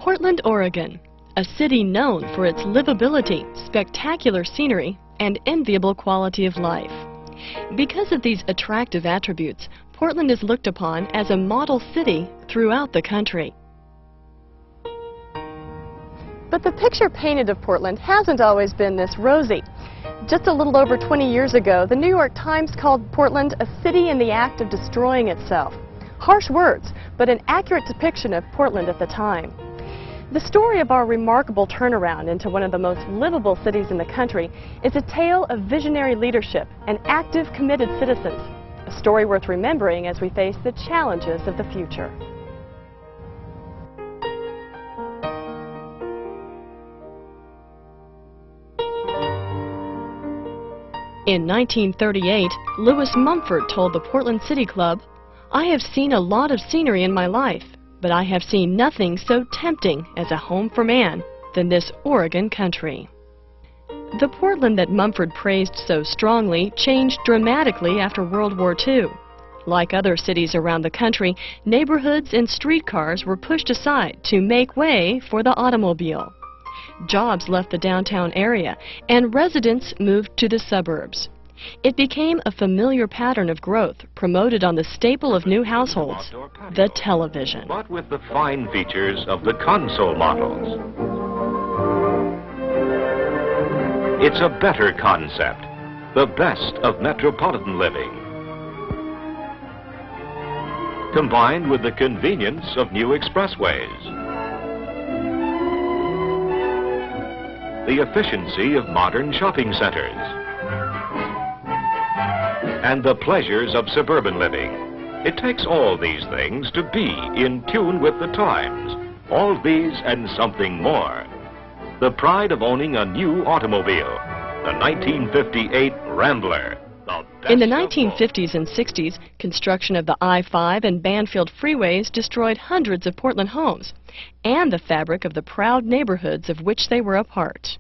Portland, Oregon, a city known for its livability, spectacular scenery, and enviable quality of life. Because of these attractive attributes, Portland is looked upon as a model city throughout the country. But the picture painted of Portland hasn't always been this rosy. Just a little over 20 years ago, the New York Times called Portland a city in the act of destroying itself. Harsh words, but an accurate depiction of Portland at the time. The story of our remarkable turnaround into one of the most livable cities in the country is a tale of visionary leadership and active, committed citizens. A story worth remembering as we face the challenges of the future. In 1938, Lewis Mumford told the Portland City Club, "I have seen a lot of scenery in my life, but I have seen nothing so tempting as a home for man than this Oregon country." The Portland that Mumford praised so strongly changed dramatically after World War II. Like other cities around the country, neighborhoods and streetcars were pushed aside to make way for the automobile. Jobs left the downtown area, and residents moved to the suburbs. It became a familiar pattern of growth promoted on the staple of new households, the television. But with the fine features of the console models. It's a better concept, the best of metropolitan living, combined with the convenience of new expressways, the efficiency of modern shopping centers, and the pleasures of suburban living. It takes all these things to be in tune with the times. All these and something more. The pride of owning a new automobile, the 1958 Rambler. In the 1950s and 60s, construction of the I-5 and Banfield freeways destroyed hundreds of Portland homes and the fabric of the proud neighborhoods of which they were a part.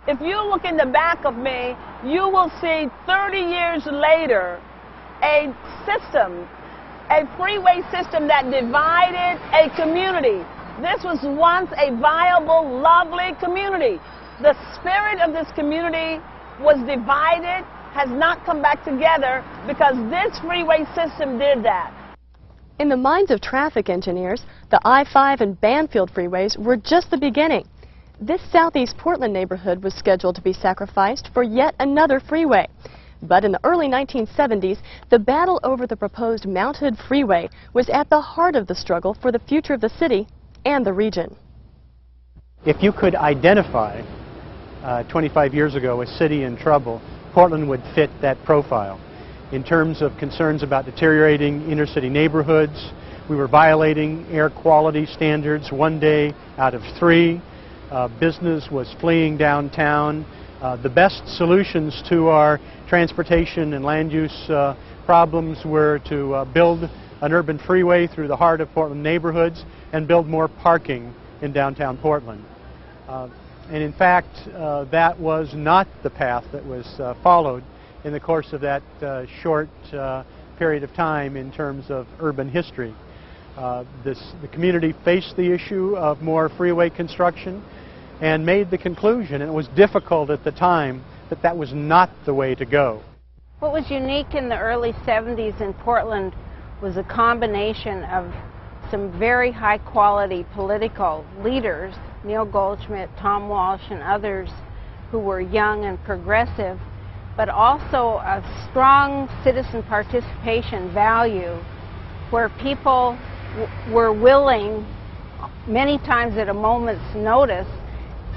If you look in the back of me, you will see 30 years later a system, a freeway system that divided a community. This was once a viable, lovely community. The spirit of this community was divided, has not come back together because this freeway system did that. In the minds of traffic engineers, the I-5 and Banfield freeways were just the beginning. This southeast Portland neighborhood was scheduled to be sacrificed for yet another freeway. But in the early 1970s, the battle over the proposed Mount Hood Freeway was at the heart of the struggle for the future of the city and the region. If you could identify 25 years ago a city in trouble, Portland would fit that profile. In terms of concerns about deteriorating inner city neighborhoods, we were violating air quality standards 1 day out of 3. Business was fleeing downtown. The best solutions to our transportation and land use problems were to build an urban freeway through the heart of Portland neighborhoods and build more parking in downtown Portland. And in fact, that was not the path that was followed in the course of that short period of time in terms of urban history. The community faced the issue of more freeway construction and made the conclusion, and it was difficult at the time, that that was not the way to go. What was unique in the early 70s in Portland was a combination of some very high-quality political leaders, Neil Goldschmidt, Tom Walsh, and others who were young and progressive, but also a strong citizen participation value where people were willing, many times at a moment's notice,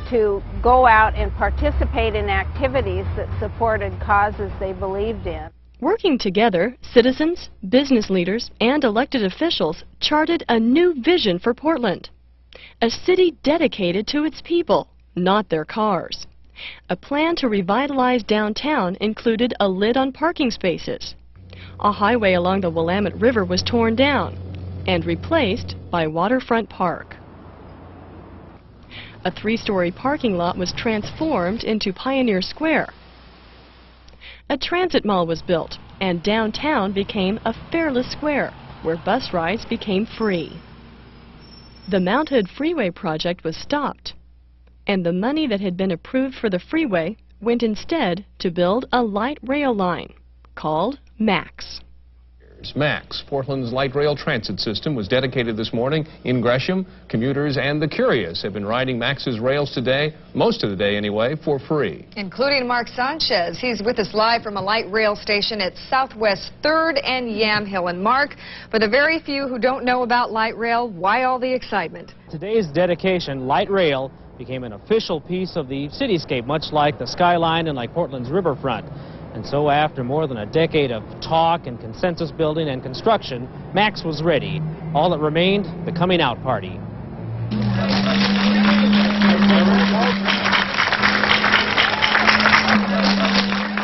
to go out and participate in activities that supported causes they believed in. Working together, citizens, business leaders, and elected officials charted a new vision for Portland. A city dedicated to its people, not their cars. A plan to revitalize downtown included a lid on parking spaces. A highway along the Willamette River was torn down and replaced by Waterfront Park. A 3-story parking lot was transformed into Pioneer Square. A transit mall was built, and downtown became a Fareless Square, where bus rides became free. The mounted freeway project was stopped, and the money that had been approved for the freeway went instead to build a light rail line called MAX. MAX, Portland's light rail transit system, was dedicated this morning in Gresham. Commuters and the curious have been riding MAX's rails today, most of the day anyway, for free. Including Mark Sanchez. He's with us live from a light rail station at Southwest 3rd and Yamhill. And Mark, for the very few who don't know about light rail, why all the excitement? Today's dedication, light rail, became an official piece of the cityscape, much like the skyline and like Portland's riverfront. And so after more than a decade of talk and consensus building and construction, MAX was ready. All that remained, the coming out party.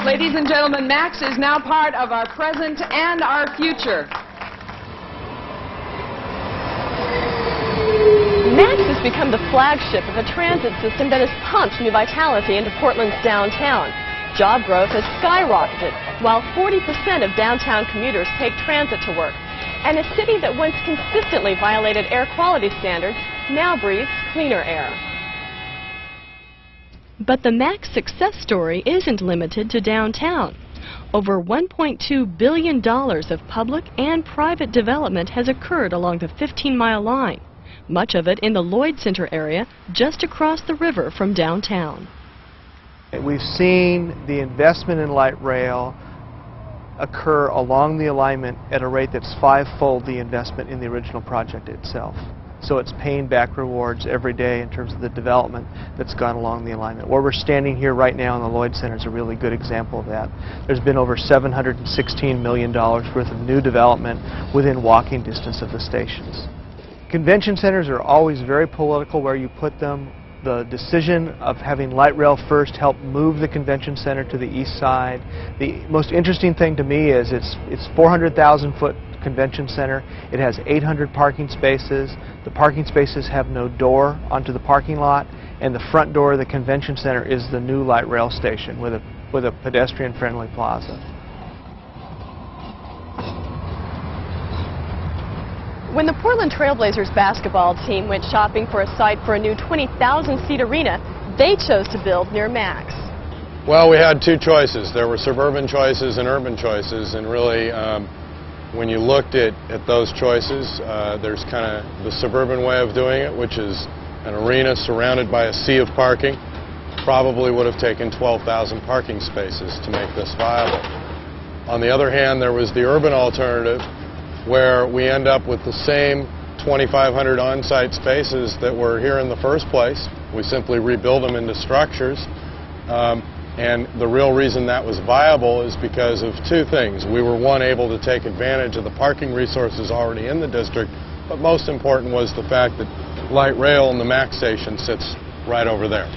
Ladies and gentlemen, MAX is now part of our present and our future. MAX has become the flagship of a transit system that has pumped new vitality into Portland's downtown. Job growth has skyrocketed, while 40% of downtown commuters take transit to work. And a city that once consistently violated air quality standards now breathes cleaner air. But the MAX success story isn't limited to downtown. Over $1.2 billion of public and private development has occurred along the 15-mile line, much of it in the Lloyd Center area just across the river from downtown. We've seen the investment in light rail occur along the alignment at a rate that's 5-fold the investment in the original project itself. So it's paying back rewards every day in terms of the development that's gone along the alignment. Where we're standing here right now in the Lloyd Center is a really good example of that. There's been over $716 million worth of new development within walking distance of the stations. Convention centers are always very political where you put them. The decision of having light rail first helped move the convention center to the east side. The most interesting thing to me is it's 400,000-foot convention center. It has 800 parking spaces. The parking spaces have no door onto the parking lot, and the front door of the convention center is the new light rail station with a pedestrian-friendly plaza. When the Portland Trailblazers basketball team went shopping for a site for a new 20,000-seat arena, they chose to build near MAX. Well, we had two choices. There were suburban choices and urban choices, and really when you looked at those choices, there's kind of the suburban way of doing it, which is an arena surrounded by a sea of parking. Probably would have taken 12,000 parking spaces to make this viable. On the other hand, there was the urban alternative, where we end up with the same 2,500 on-site spaces that were here in the first place. We simply rebuild them into structures. And the real reason that was viable is because of two things. We were, one, able to take advantage of the parking resources already in the district, but most important was the fact that light rail and the MAX station sits right over there.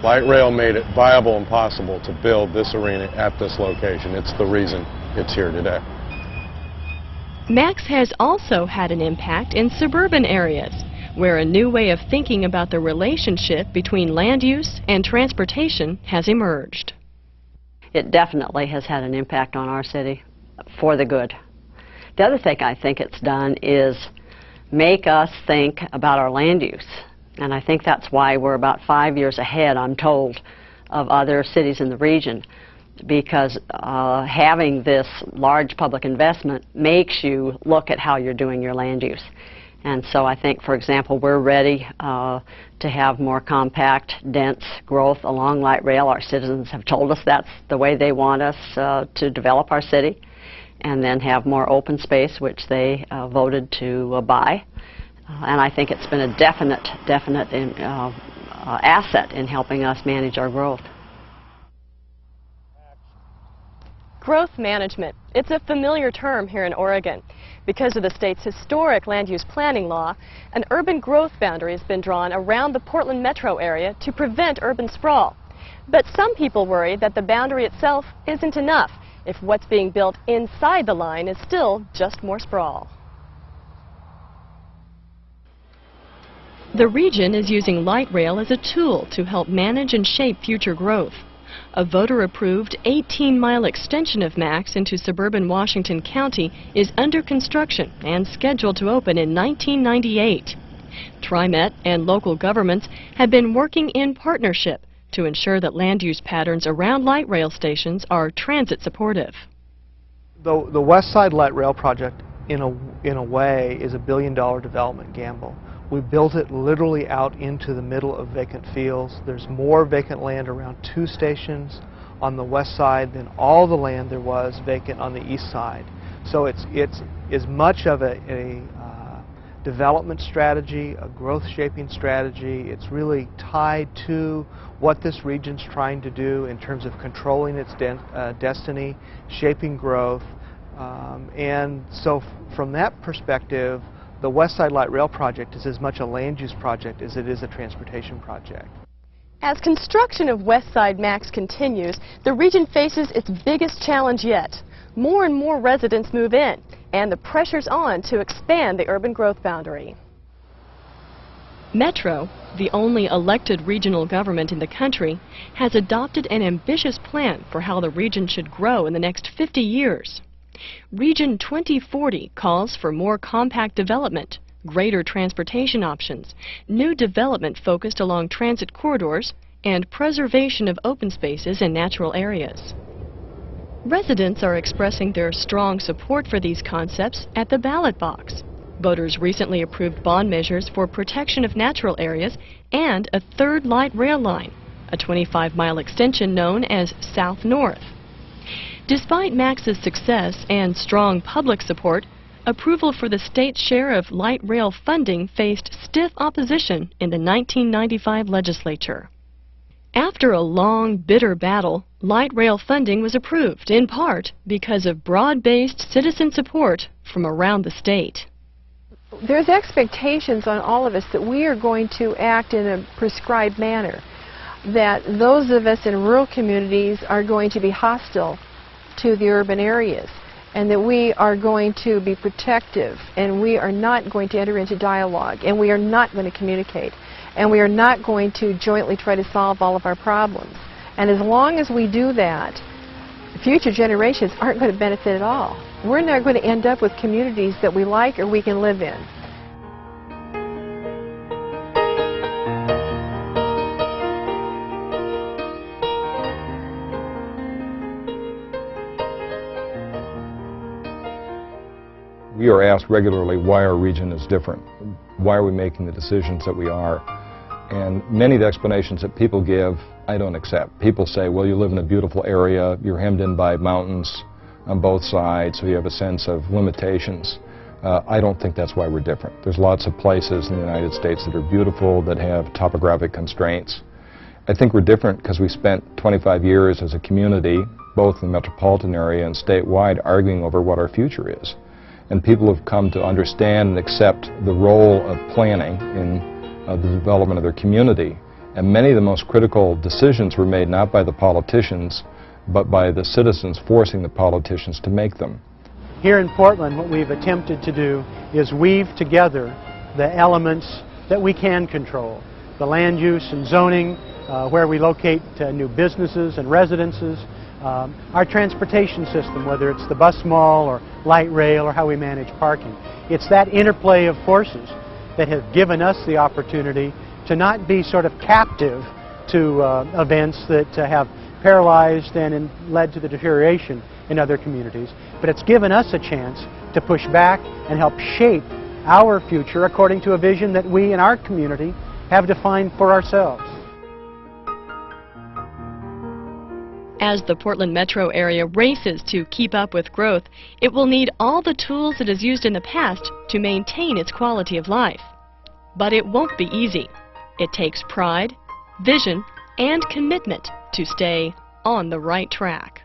Light rail made it viable and possible to build this arena at this location. It's the reason it's here today. MAX has also had an impact in suburban areas, where a new way of thinking about the relationship between land use and transportation has emerged. It definitely has had an impact on our city for the good. The other thing I think it's done is make us think about our land use. And I think that's why we're about 5 years ahead, I'm told, of other cities in the region. Because having this large public investment makes you look at how you're doing your land use. And so I think, for example, we're ready to have more compact, dense growth along light rail. Our citizens have told us that's the way they want us to develop our city, and then have more open space, which they voted to buy. And I think it's been a definite asset in helping us manage our growth. Growth management. It's a familiar term here in Oregon. Because of the state's historic land use planning law, an urban growth boundary has been drawn around the Portland metro area to prevent urban sprawl. But some people worry that the boundary itself isn't enough if what's being built inside the line is still just more sprawl. The region is using light rail as a tool to help manage and shape future growth. A voter-approved 18-mile extension of MAX into suburban Washington County is under construction and scheduled to open in 1998. The West Side Light Rail project, in a way, is a billion-dollar development gamble. We built it literally out into the middle of vacant fields. There's more vacant land around 2 stations on the west side than all the land there was vacant on the east side. So it's as much of a development strategy, a growth shaping strategy. It's really tied to what this region's trying to do in terms of controlling its destiny, shaping growth, and so from that perspective, the West Side Light Rail project is as much a land use project as it is a transportation project. As construction of West Side MAX continues, the region faces its biggest challenge yet. More and more residents move in, and the pressure's on to expand the urban growth boundary. Metro, the only elected regional government in the country, has adopted an ambitious plan for how the region should grow in the next 50 years. Region 2040 calls for more compact development, greater transportation options, new development focused along transit corridors, and preservation of open spaces and natural areas. Residents are expressing their strong support for these concepts at the ballot box. Voters recently approved bond measures for protection of natural areas and a third light rail line, a 25-mile extension known as South North. Despite MAX's success and strong public support, approval for the state's share of light rail funding faced stiff opposition in the 1995 legislature. After a long, bitter battle, light rail funding was approved, in part because of broad-based citizen support from around the state. There's expectations on all of us that we are going to act in a prescribed manner, that those of us in rural communities are going to be hostile to the urban areas, and that we are going to be protective, and we are not going to enter into dialogue, and we are not going to communicate, and we are not going to jointly try to solve all of our problems. And as long as we do that, future generations aren't going to benefit at all. We're not going to end up with communities that we like or we can live in. We are asked regularly why our region is different. Why are we making the decisions that we are? And many of the explanations that people give, I don't accept. People say, well, you live in a beautiful area, you're hemmed in by mountains on both sides, so you have a sense of limitations. I don't think that's why we're different. There's lots of places in the United States that are beautiful, that have topographic constraints. I think we're different because we spent 25 years as a community, both in the metropolitan area and statewide, arguing over what our future is. And people have come to understand and accept the role of planning in the development of their community. And many of the most critical decisions were made not by the politicians, but by the citizens forcing the politicians to make them. Here in Portland, what we've attempted to do is weave together the elements that we can control. The land use and zoning, where we locate new businesses and residences, our transportation system, whether it's the bus mall or light rail or how we manage parking. It's that interplay of forces that have given us the opportunity to not be sort of captive to events that have paralyzed and led to the deterioration in other communities, but it's given us a chance to push back and help shape our future according to a vision that we in our community have defined for ourselves. As the Portland metro area races to keep up with growth, it will need all the tools it has used in the past to maintain its quality of life. But it won't be easy. It takes pride, vision, and commitment to stay on the right track.